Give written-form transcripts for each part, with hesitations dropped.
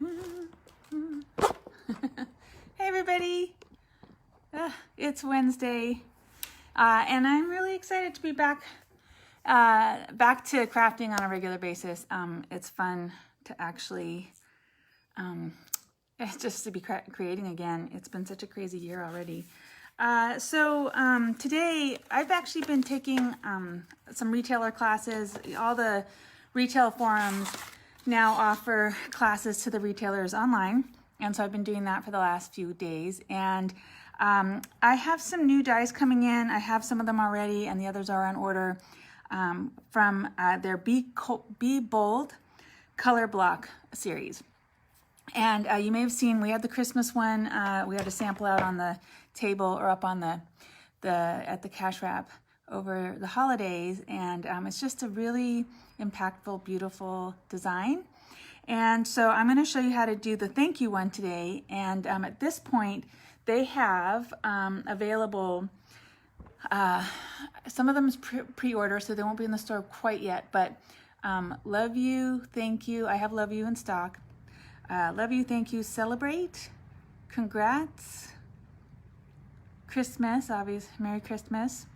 Hey everybody, it's Wednesday, and I'm really excited to be back to crafting on a regular basis. It's fun to actually, just to be creating again. It's been such a crazy year already. Today I've actually been taking some retailer classes. All the retail forums now offer classes to the retailers online. And so I've been doing that for the last few days. And I have some new dies coming in. I have some of them already, and the others are on order from their Be Bold color block series. And you may have seen, we had the Christmas one. We had a sample out on the table or up on at the cash wrap over the holidays. And it's just a really impactful, beautiful design. And so I'm going to show you how to do the thank you one today. And at this point, they have available, some of them is pre-order, so they won't be in the store quite yet, but love you, thank you. I have love you in stock. Love you, thank you, celebrate, congrats, Christmas, obviously, Merry Christmas.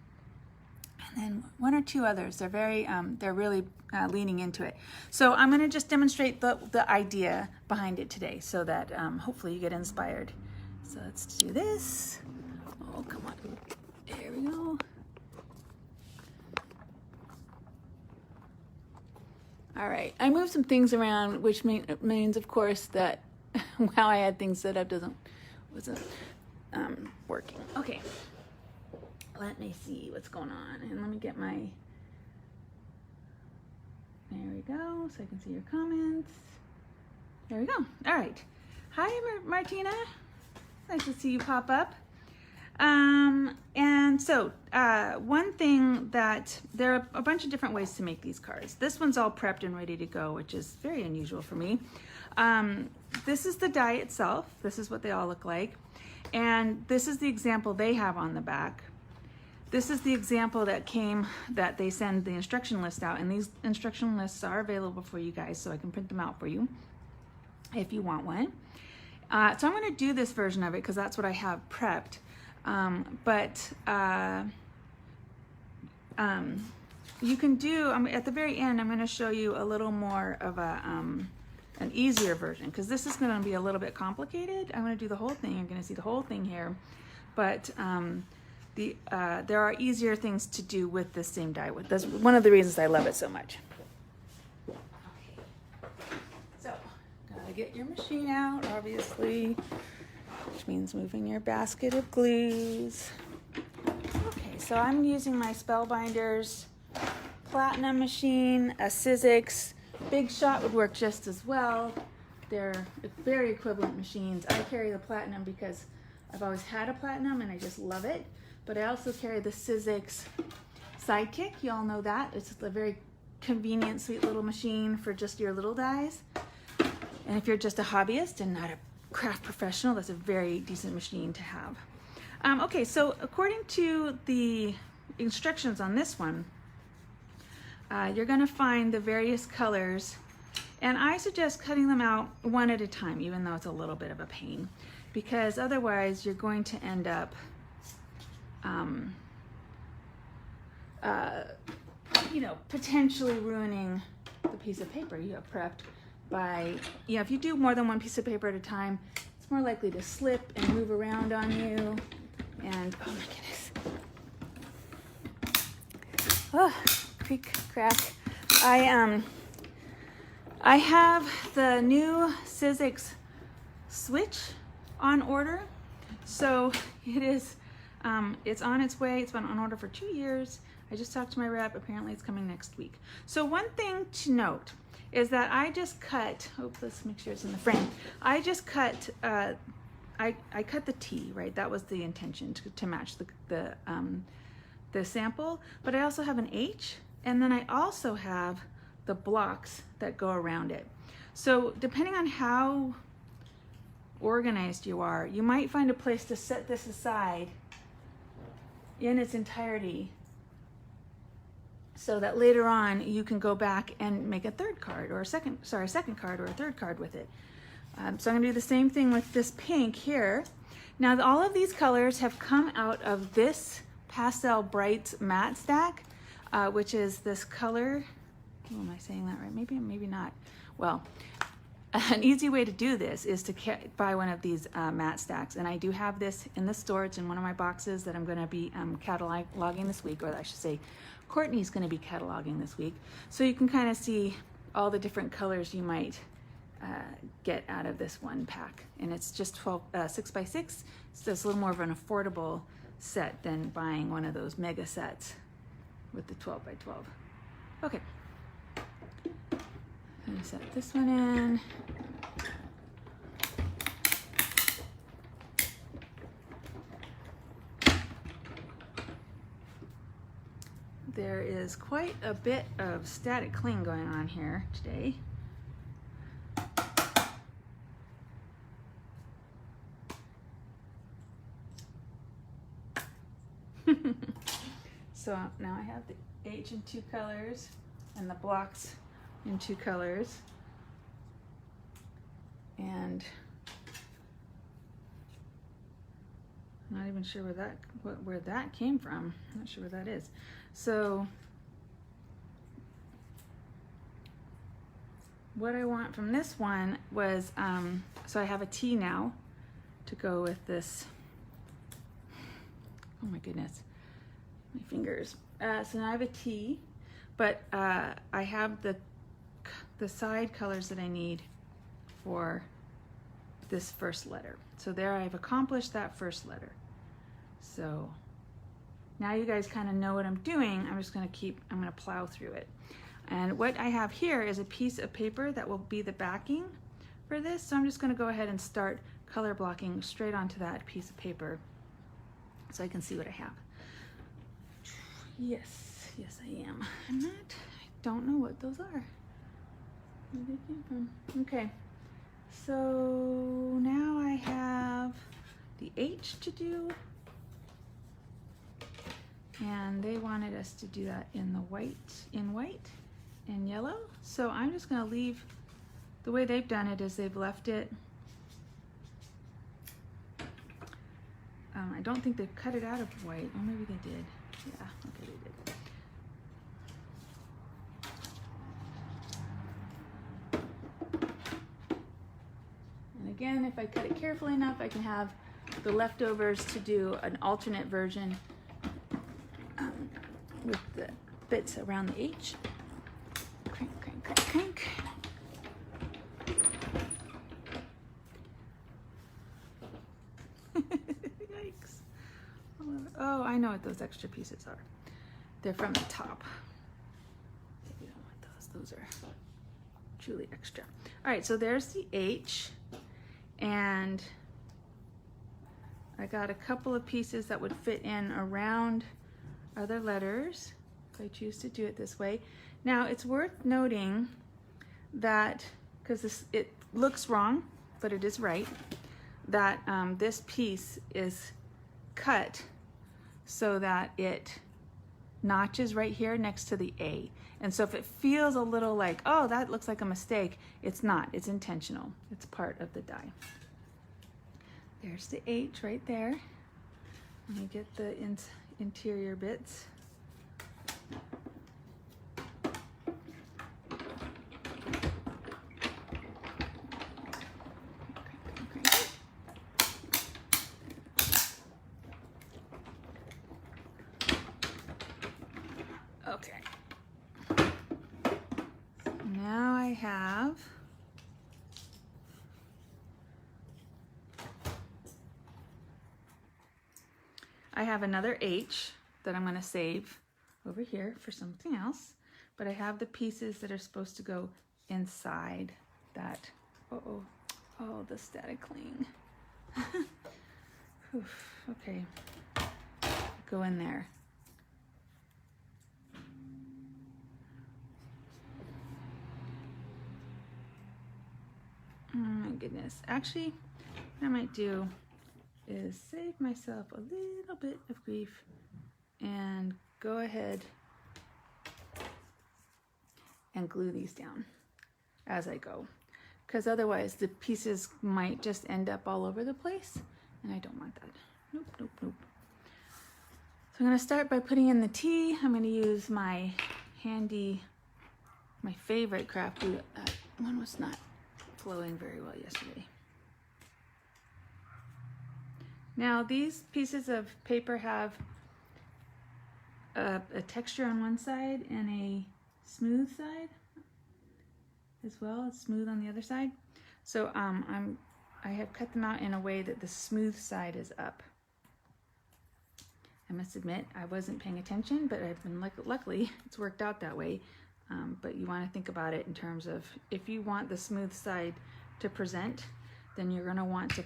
And then one or two others. They're very, they're really leaning into it. So I'm going to just demonstrate the idea behind it today, so that hopefully you get inspired. So let's do this. Oh, come on. There we go. All right. I moved some things around, which means, of course, that how I had things set up wasn't working. Okay. Let me see what's going on, and let me get my, there we go, so I can see your comments. There we go. All right. Hi, Martina. Nice to see you pop up. And so one thing that there are a bunch of different ways to make these cards. This one's all prepped and ready to go, which is very unusual for me. This is the die itself. This is what they all look like. And this is the example they have on the back. This is the example that they send the instruction list out, and these instruction lists are available for you guys, so I can print them out for you if you want one. So I'm going to do this version of it because that's what I have prepped. You can do, at the very end, I'm going to show you a little more of an easier version, because this is going to be a little bit complicated. I'm going to do the whole thing. You're going to see the whole thing here, but there are easier things to do with this same die. That's one of the reasons I love it so much. Okay. So, gotta get your machine out, obviously, which means moving your basket of glues. Okay, so I'm using my Spellbinders Platinum machine, a Sizzix. Big Shot would work just as well. They're very equivalent machines. I carry the Platinum because I've always had a Platinum and I just love it. But I also carry the Sizzix Sidekick. You all know that. It's a very convenient, sweet little machine for just your little dies. And if you're just a hobbyist and not a craft professional, that's a very decent machine to have. Okay, so according to the instructions on this one, you're going to find the various colors. And I suggest cutting them out one at a time, even though it's a little bit of a pain, because otherwise you're going to end up potentially ruining the piece of paper you have prepped by, if you do more than one piece of paper at a time, it's more likely to slip and move around on you. And, oh my goodness. Oh, creak, crack. I have the new Sizzix switch on order. So it is, it's on its way. It's been on order for 2 years. I just talked to my rep. Apparently it's coming next week. So one thing to note is that I just cut, let's make sure it's in the frame. I just cut, I cut the T, right? That was the intention, to match the sample. But I also have an H, and then I also have the blocks that go around it. So depending on how organized you are, you might find a place to set this aside in its entirety, so that later on you can go back and make a third card or a second card or a third card with it. So I'm gonna do the same thing with this pink here. Now all of these colors have come out of this Pastel Brights Matstack, which is this color. Oh, am I saying that right? Maybe not. Well, an easy way to do this is to buy one of these Matstacks, and I do have this in the store. It's in one of my boxes that I'm going to be cataloging this week, or I should say Courtney's going to be cataloging this week, so you can kind of see all the different colors you might get out of this one pack. And it's just 6x6, so it's a little more of an affordable set than buying one of those mega sets with the 12x12. Okay. I'm gonna set this one in. There is quite a bit of static cling going on here today. So now I have the H in 2 colors and the blocks in 2 colors, and I'm not even sure where that came from. I'm not sure where that is. So what I want from this one was so I have a T now to go with this. Oh my goodness, my fingers. So now I have a T, but I have the side colors that I need for this first letter. So there I've accomplished that first letter. So now you guys kind of know what I'm doing. I'm just going to plow through it. And what I have here is a piece of paper that will be the backing for this. So I'm just going to go ahead and start color blocking straight onto that piece of paper so I can see what I have. Yes, I am. I don't know what those are. Where they came from. Okay, so now I have the H to do, and they wanted us to do that in white and yellow. So I'm just going to leave the way they've done it is they've left it. I don't think they've cut it out of white. Or maybe they did. Yeah, okay, they did. Again, if I cut it carefully enough, I can have the leftovers to do an alternate version with the bits around the H. Crank, crank, crank, crank. Yikes. Oh, I know what those extra pieces are. They're from the top. We don't want those. Those are truly extra. All right, so there's the H. And I got a couple of pieces that would fit in around other letters if I choose to do it this way. Now it's worth noting that, because it looks wrong, but it is right, that this piece is cut so that it notches right here next to the A. And so if it feels a little like, oh, that looks like a mistake, it's not. It's intentional. It's part of the die. There's the H right there. Let me get the interior bits. Okay. Now I have another H that I'm going to save over here for something else, but I have the pieces that are supposed to go inside that. Oh, the static cling. Okay, go in there. Oh my goodness. Actually, what I might do is save myself a little bit of grief and go ahead and glue these down as I go. because otherwise the pieces might just end up all over the place, and I don't want that. Nope, nope, nope. So I'm going to start by putting in the tea. I'm going to use my handy, my favorite craft glue. That one was not flowing very well yesterday. Now these pieces of paper have a texture on one side and a smooth side as well. It's smooth on the other side. So I have cut them out in a way that the smooth side is up. I must admit I wasn't paying attention, but I've been luckily it's worked out that way. But you want to think about it in terms of, if you want the smooth side to present, then you're going to want to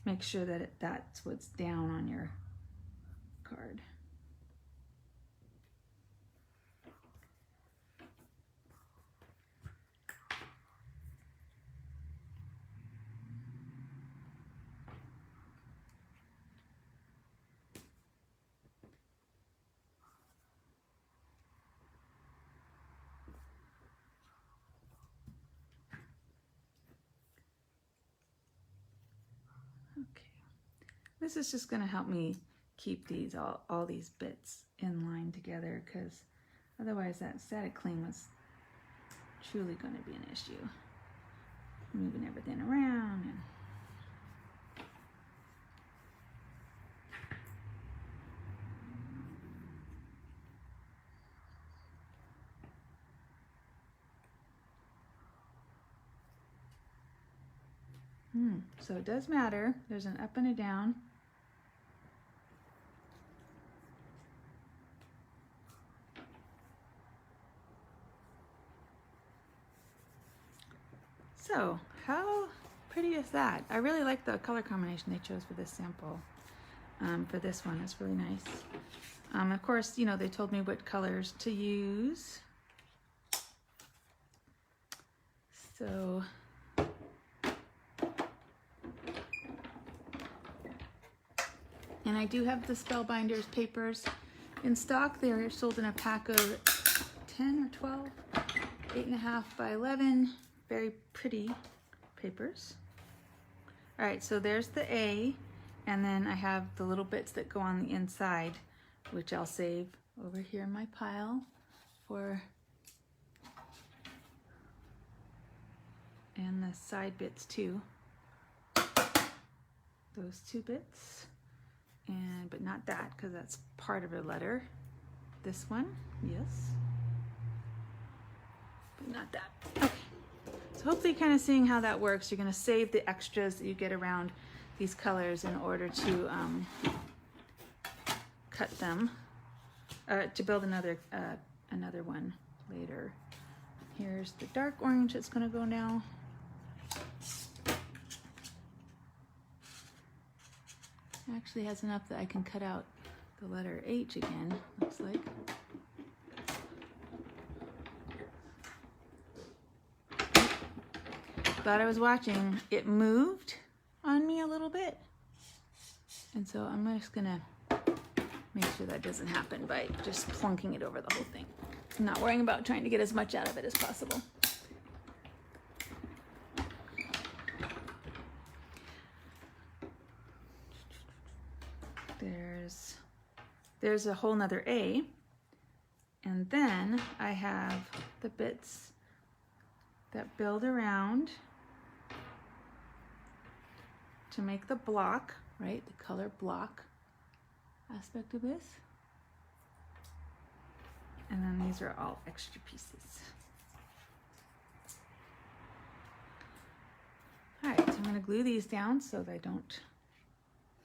make sure that that's what's down on your card. This is just going to help me keep these all these bits in line together, because otherwise that static cling was truly going to be an issue. Moving everything around so it does matter. There's an up and a down. So how pretty is that? I really like the color combination they chose for this sample. For this one, it's really nice. Of course, you know, they told me what colors to use. So and I do have the Spellbinders papers in stock. They're sold in a pack of 10 or 12, 8.5 by 11. Very pretty papers. All right, so there's the A, and then I have the little bits that go on the inside, which I'll save over here in my pile for, and the side bits too. Those two bits, and but not that, because that's part of a letter. This one, yes, but not that. Okay. So hopefully you're kind of seeing how that works. You're going to save the extras that you get around these colors in order to cut them, to build another one later. Here's the dark orange that's going to go now. Actually has enough that I can cut out the letter H again, looks like. Thought I was watching. It moved on me a little bit. And so I'm just gonna make sure that doesn't happen by just plunking it over the whole thing. I'm not worrying about trying to get as much out of it as possible. There's a whole nother A, and then I have the bits that build around to make the block, right? The color block aspect of this. And then these are all extra pieces. All right, so I'm gonna glue these down so that I don't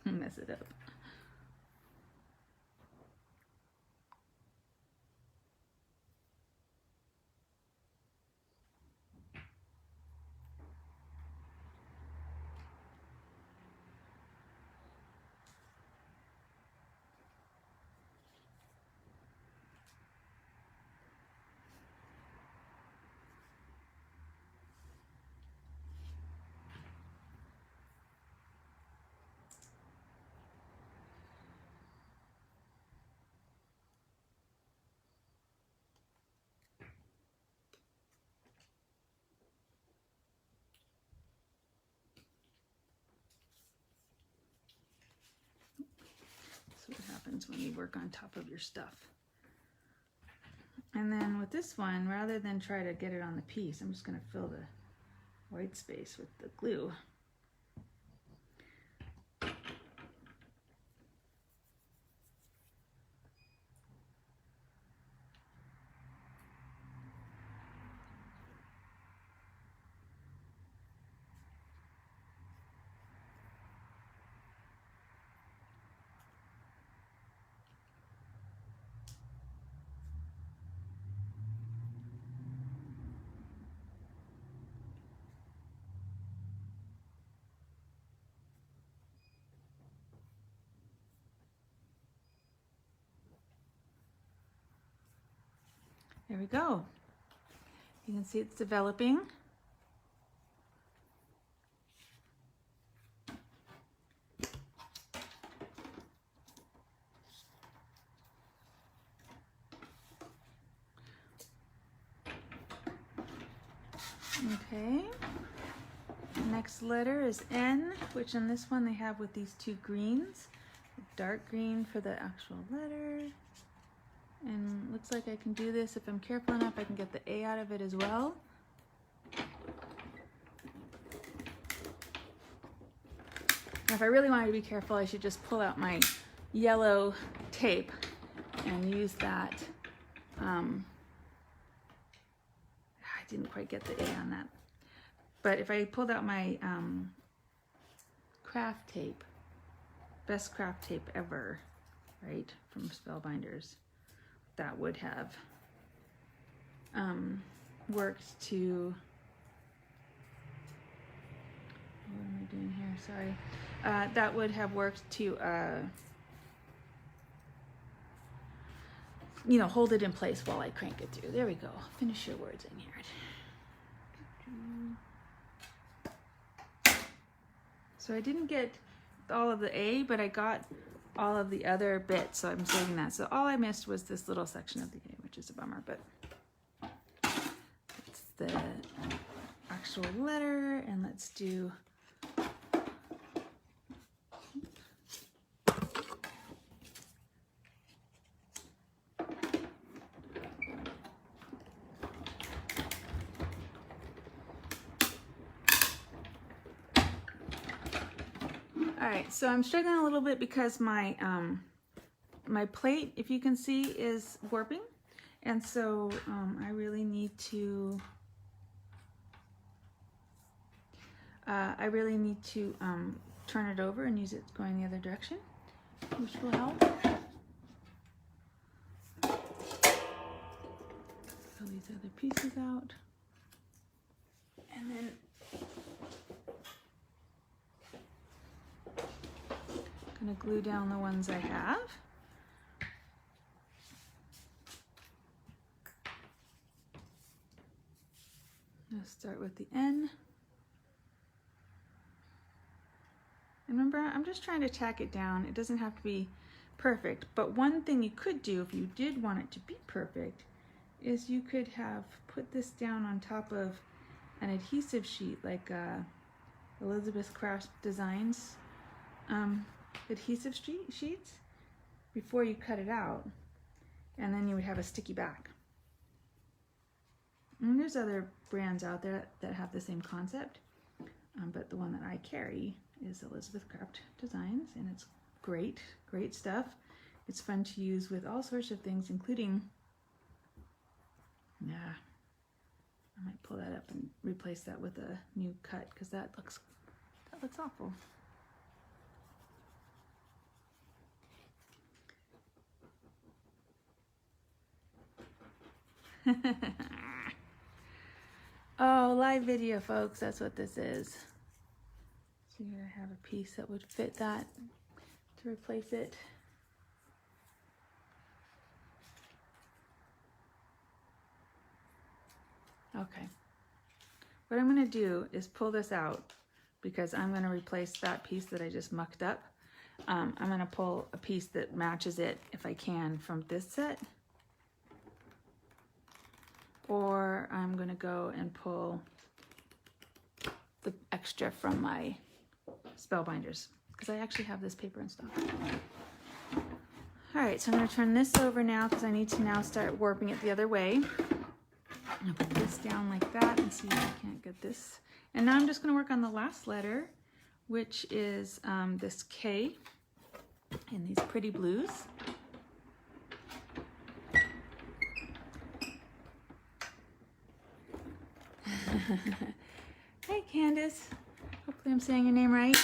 mess it up. happens when you work on top of your stuff. And then with this one, rather than try to get it on the piece, I'm just going to fill the white space with the glue. There we go. You can see it's developing. Okay. The next letter is N, which on this one they have with these two greens. Dark green for the actual letter. And looks like I can do this. If I'm careful enough, I can get the A out of it as well. If I really wanted to be careful, I should just pull out my yellow tape and use that. I didn't quite get the A on that. But if I pulled out my craft tape, best craft tape ever, right, from Spellbinders, that would have worked to, what am I doing here, sorry, that would have worked to, you know, hold it in place while I crank it through. There we go, finish your words in here. So I didn't get all of the A, but I got all of the other bits, so I'm saving that. So all I missed was this little section of the A, which is a bummer, but it's the actual letter, and let's do, all right, so I'm struggling a little bit because my my plate, if you can see, is warping, and so I really need to turn it over and use it going the other direction, which will help. Pull these other pieces out, and then gonna glue down the ones I have. I'll start with the N. And remember, I'm just trying to tack it down. It doesn't have to be perfect, but one thing you could do if you did want it to be perfect is you could have put this down on top of an adhesive sheet, like Elizabeth Craft Designs adhesive sheets, before you cut it out, and then you would have a sticky back. And there's other brands out there that have the same concept, but the one that I carry is Elizabeth Craft Designs, and it's great stuff. It's fun to use with all sorts of things, including, yeah, I might pull that up and replace that with a new cut, because that looks awful. Oh, live video, folks, that's what this is. So here I have a piece that would fit that to replace it. Okay. What I'm going to do is pull this out, because I'm going to replace that piece that I just mucked up. I'm going to pull a piece that matches it, if I can, from this set. Or I'm going to go and pull the extra from my Spellbinders, because I actually have this paper in stock. All right, so I'm going to turn this over now because I need to now start warping it the other way. I'm going to put this down like that and see if I can't get this. And now I'm just going to work on the last letter, which is this K in these pretty blues. Hey Candace, hopefully I'm saying your name right.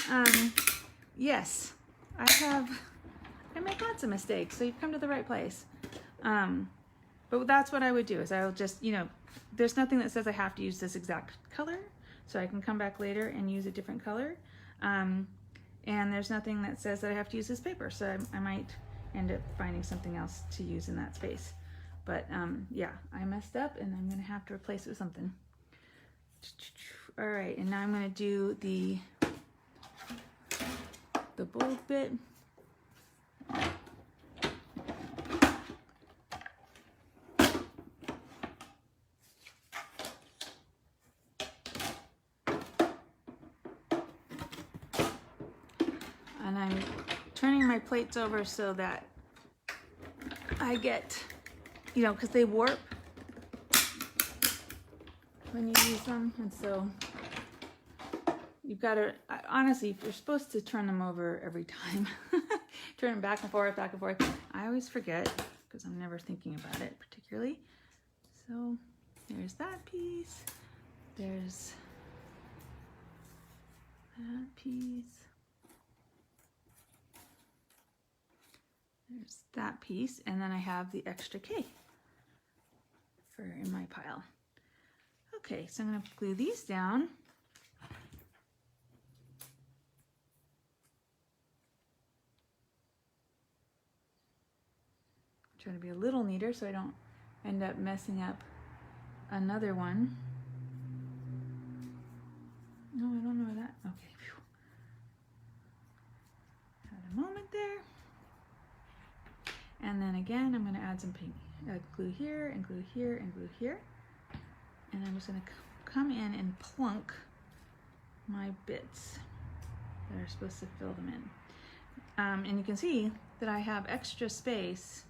Yes, I make lots of mistakes, so you've come to the right place. But that's what I would do, is I will just, you know, there's nothing that says I have to use this exact color, so I can come back later and use a different color. And there's nothing that says that I have to use this paper, so I might end up finding something else to use in that space. But yeah, I messed up and I'm gonna have to replace it with something. All right, and now I'm gonna do the bold bit. And I'm turning my plates over so that I get, you know, because they warp when you use them, and so you've got to, honestly, you're supposed to turn them over every time. Turn them back and forth, back and forth. I always forget because I'm never thinking about it particularly. So there's that piece. There's that piece. There's that piece, and then I have the extra K for in my pile. Okay, so I'm going to glue these down. Try to be a little neater so I don't end up messing up another one. No, I don't know that. Okay. Phew. Had a moment there. And then again, I'm going to add some pink glue here and glue here and glue here. And I'm just going to come in and plunk my bits that are supposed to fill them in. And you can see that I have extra space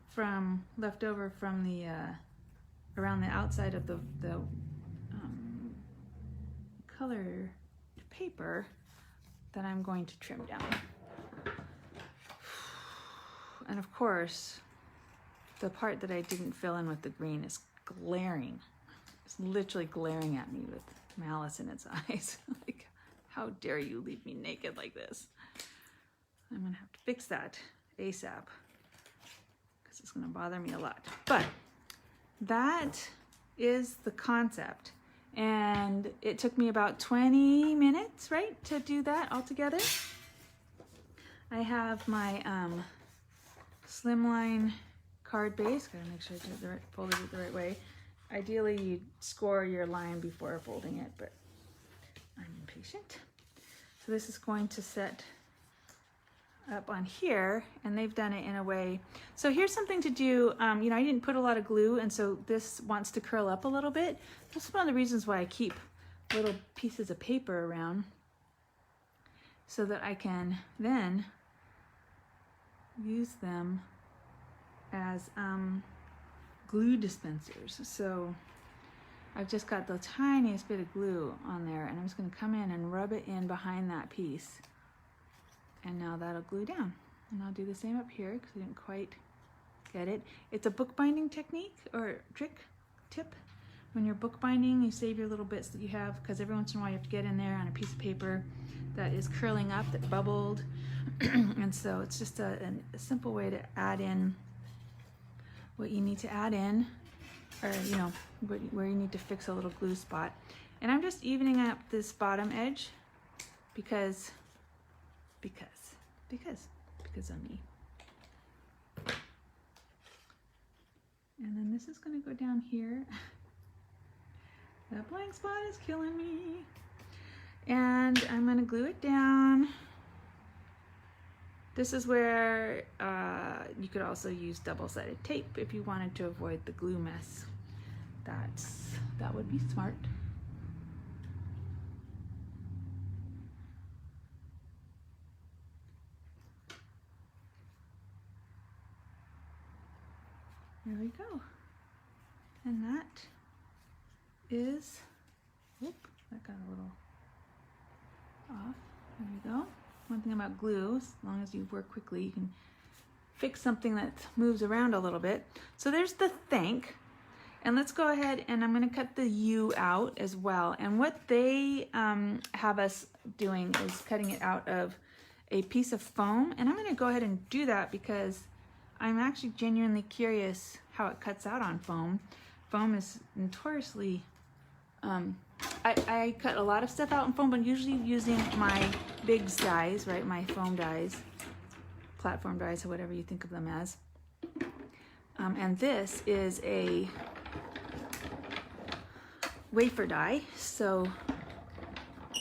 from left over from the around the outside of the colored paper that I'm going to trim down. And of course, the part that I didn't fill in with the green is glaring. It's literally glaring at me with malice in its eyes. Like, how dare you leave me naked like this? I'm gonna have to fix that ASAP because it's gonna bother me a lot. But that is the concept. And it took me about 20 minutes, right, to do that all together. I have my slimline card base. Gotta make sure I do it the right, folded it the right way. Ideally, you'd score your line before folding it, but I'm impatient. So this is going to set up on here, and they've done it in a way. So here's something to do. You know, I didn't put a lot of glue, and so this wants to curl up a little bit. That's one of the reasons why I keep little pieces of paper around, so that I can then use them as glue dispensers. So I've just got the tiniest bit of glue on there, and I'm just going to come in and rub it in behind that piece, and now that'll glue down. And I'll do the same up here because I didn't quite get it. It's a bookbinding technique or tip. When you're bookbinding, you save your little bits that you have, because every once in a while you have to get in there on a piece of paper that is curling up, that bubbled. And so it's just a simple way to add in what you need to add in, or you know, where you need to fix a little glue spot. And I'm just evening up this bottom edge because of me. And then this is going to go down here. That blank spot is killing me. And I'm going to glue it down. This is where you could also use double-sided tape if you wanted to avoid the glue mess. That would be smart. There we go. And that is, whoop, that got a little off. There we go. One thing about glue, as long as you work quickly, you can fix something that moves around a little bit. So there's the thank. And let's go ahead and I'm going to cut the U out as well. And what they have us doing is cutting it out of a piece of foam. And I'm going to go ahead and do that because I'm actually genuinely curious how it cuts out on foam. Foam is notoriously, I cut a lot of stuff out in foam, but usually using my Biggs dies, right? My foam dies, platform dies, or whatever you think of them as. And this is a wafer die, so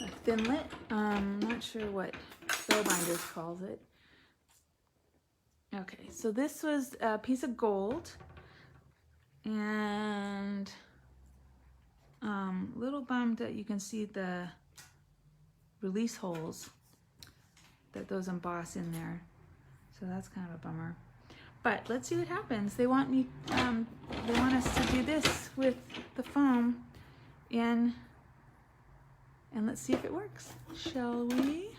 a thinlet. Not sure what Spellbinders calls it. Okay, so this was a piece of gold and little bummed that you can see the release holes that those emboss in there. So that's kind of a bummer. But let's see what happens. They want me, they want us to do this with the foam in, and let's see if it works. Shall we?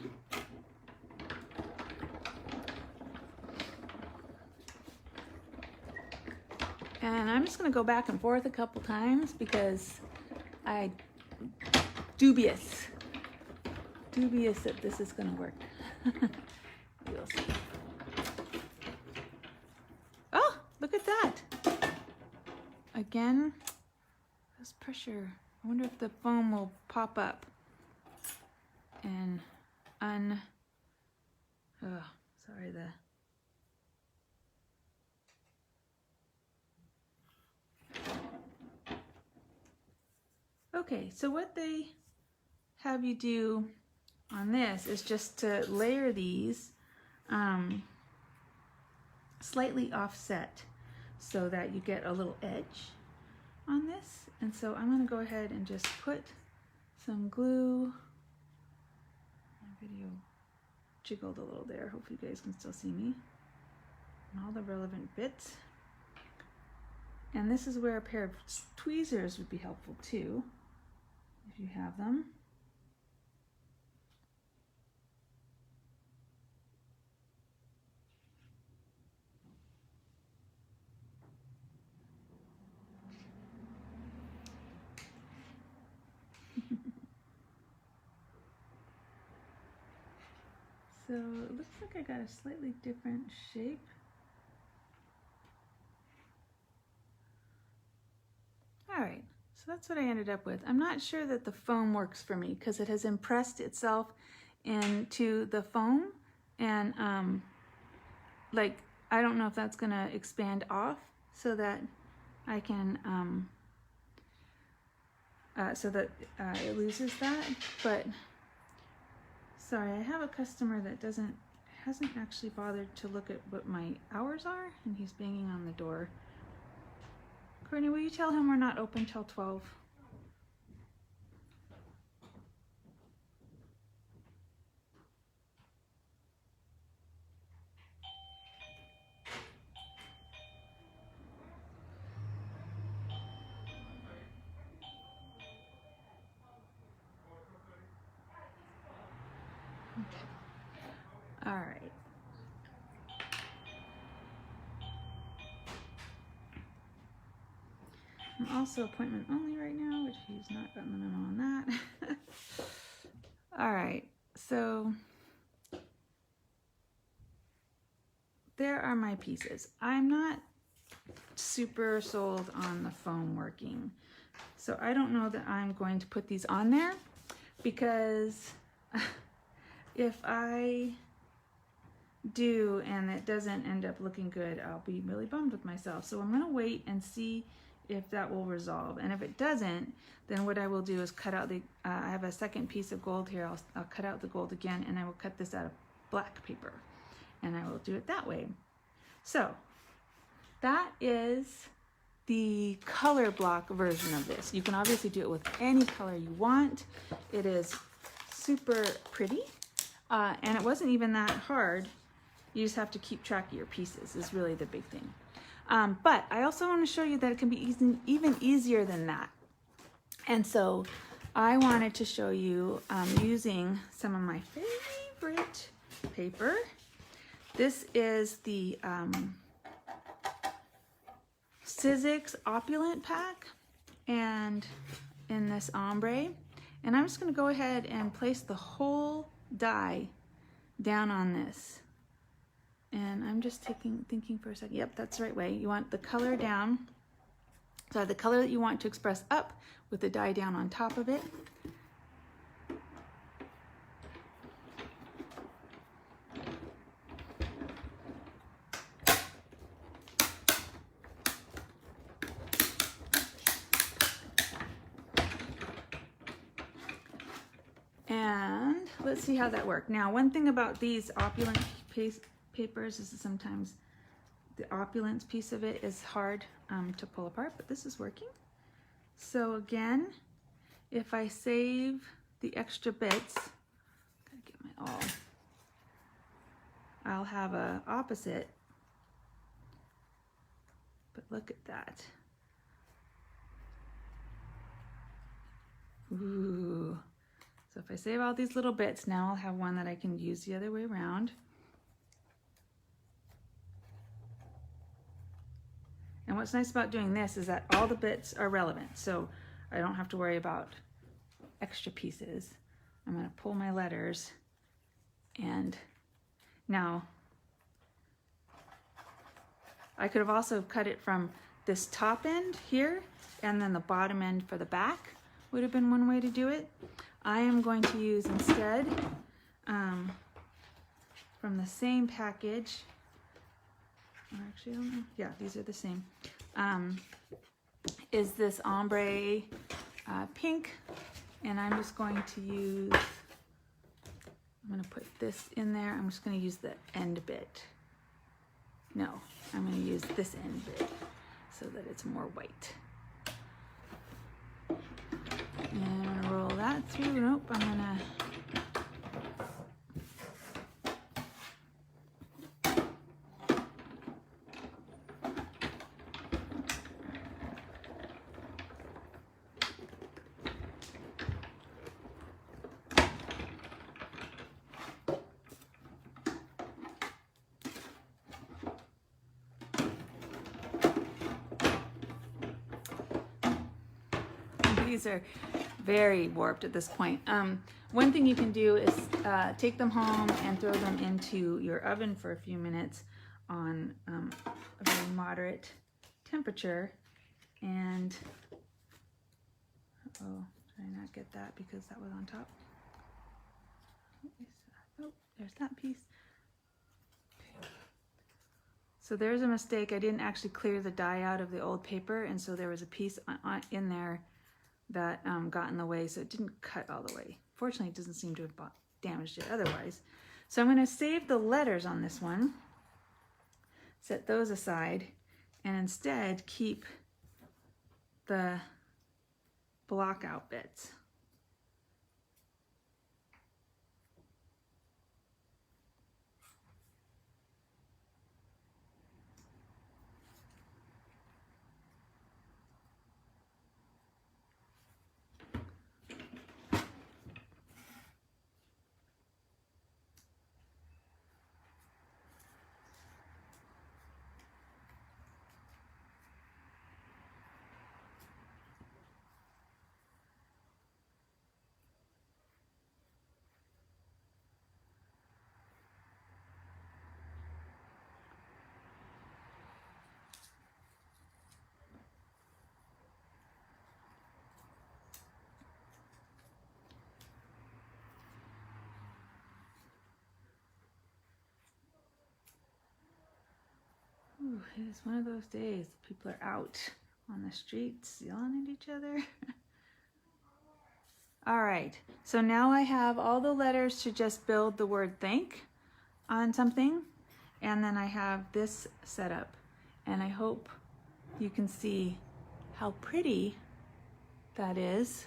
And I'm just gonna go back and forth a couple times because I'm dubious that this is gonna work. We'll see. Oh, look at that. Again, there's pressure. I wonder if the foam will pop up and sorry, okay, so what they have you do on this is just to layer these slightly offset so that you get a little edge on this. And so I'm going to go ahead and just put some glue. My video jiggled a little there. Hopefully you guys can still see me. And all the relevant bits. And this is where a pair of tweezers would be helpful too, if you have them. So it looks like I got a slightly different shape. All right, so that's what I ended up with. I'm not sure that the foam works for me because it has impressed itself into the foam, and like I don't know if that's gonna expand off so that I can so that it loses that. But sorry, I have a customer that hasn't actually bothered to look at what my hours are, and he's banging on the door. Courtney, will you tell him we're not open till 12? Okay. All right. I'm also appointment only right now, which he's not gotten the memo on that. All right, so there are my pieces. I'm not super sold on the foam working, so I don't know that I'm going to put these on there, because if I do and it doesn't end up looking good, I'll be really bummed with myself. So I'm gonna wait and see if that will resolve, and if it doesn't, then what I will do is cut out the I have a second piece of gold here. I'll cut out the gold again, and I will cut this out of black paper, and I will do it that way. So that is the color block version of this. You can obviously do it with any color you want. It is super pretty, and it wasn't even that hard. You just have to keep track of your pieces is really the big thing. But I also want to show you that it can be even easier than that. And so I wanted to show you using some of my favorite paper. This is the Sizzix Opulent Pack, and in this ombre. And I'm just going to go ahead and place the whole die down on this. And I'm just thinking for a second. Yep, that's the right way. You want the color down. So the color that you want to express up with the die down on top of it. And let's see how that worked. Now, one thing about these opulent papers is that sometimes the opulence piece of it is hard to pull apart, but this is working. So again, if I save the extra bits, gotta get my all, I'll have a opposite, but look at that. Ooh. So if I save all these little bits, now I'll have one that I can use the other way around. And what's nice about doing this is that all the bits are relevant, so I don't have to worry about extra pieces. I'm going to pull my letters, and now I could have also cut it from this top end here, and then the bottom end for the back would have been one way to do it. I am going to use instead, from the same package, or actually I don't know, yeah, these are the same, is this ombre pink, and I'm just going to use, I'm going to put this in there. I'm just going to use the end bit. No, I'm going to use this end bit so that it's more white. And I'm gonna roll that through. Nope, I'm gonna these are very warped at this point. One thing you can do is take them home and throw them into your oven for a few minutes on a very moderate temperature. And, oh, did I not get that because that was on top? Oh, there's that piece. So there's a mistake. I didn't actually clear the die out of the old paper, and so there was a piece in there that got in the way, so it didn't cut all the way. Fortunately, it doesn't seem to have damaged it otherwise. So I'm going to save the letters on this one, set those aside, and instead keep the block out bits. Ooh, it is one of those days. People are out on the streets yelling at each other. All right, so now I have all the letters to just build the word thank on something, and then I have this set up, and I hope you can see how pretty that is.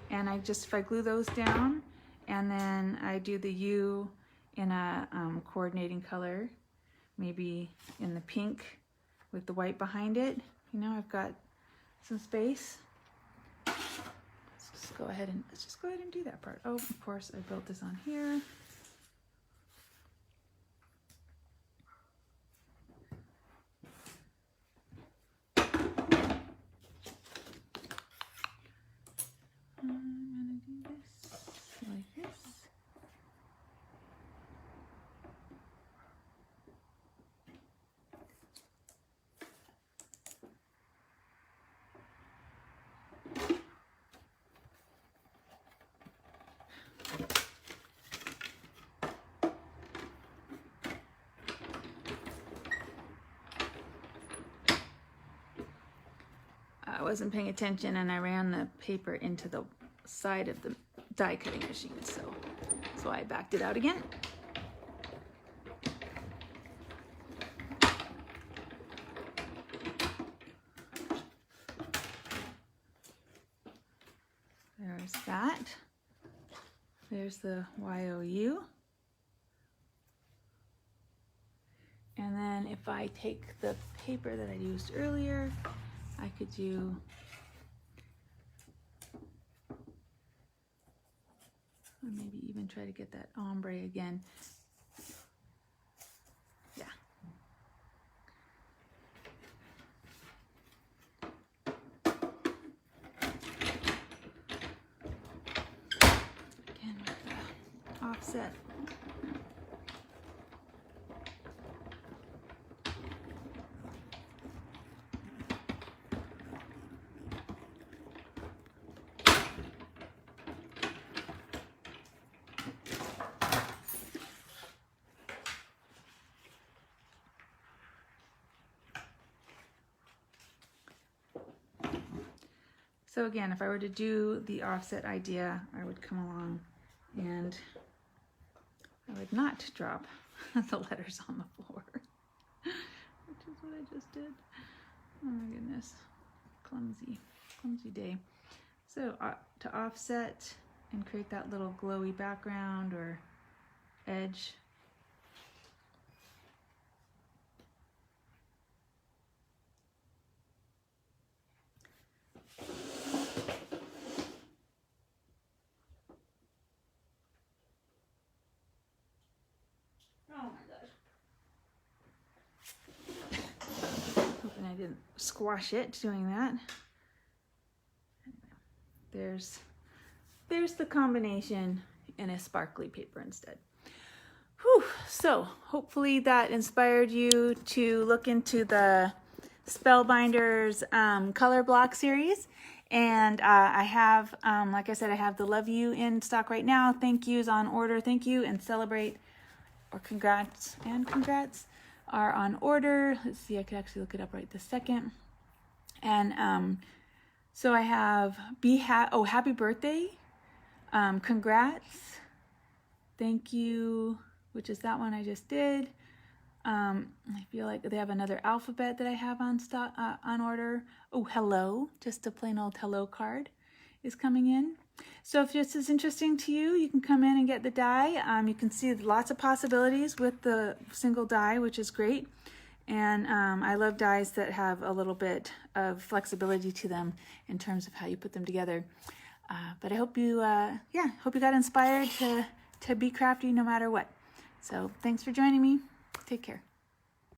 And I just, if I glue those down, and then I do the U in a coordinating color, maybe in the pink with the white behind it. You know, I've got some space. Let's just go ahead and do that part. Oh, of course, I built this on here. I'm gonna do this like this. I wasn't paying attention and I ran the paper into the side of the die cutting machine, so I backed it out again. There's that. There's the YOU. And then if I take the paper that I used earlier, I could do or maybe even try to get that ombre again. Yeah. Again with the offset. So again, if I were to do the offset idea, I would come along and I would not drop the letters on the floor, which is what I just did. Oh my goodness, clumsy day. So to offset and create that little glowy background or edge, I didn't squash it doing that. There's the combination in a sparkly paper instead. Whew. So hopefully that inspired you to look into the Spellbinders color block series. And I have, like I said, I have the Love You in stock right now. Thank yous on order. Thank you and celebrate, or congrats and congrats are on order. Let's see, I could actually look it up right this second. And so I have happy birthday, congrats, thank you, which is that one I just did. I feel like they have another alphabet that I have on stock, on order. Oh, hello, just a plain old hello card is coming in. So if this is interesting to you, you can come in and get the die. You can see lots of possibilities with the single die, which is great. And I love dies that have a little bit of flexibility to them in terms of how you put them together. But I hope you, hope you got inspired to be crafty no matter what. So thanks for joining me. Take care.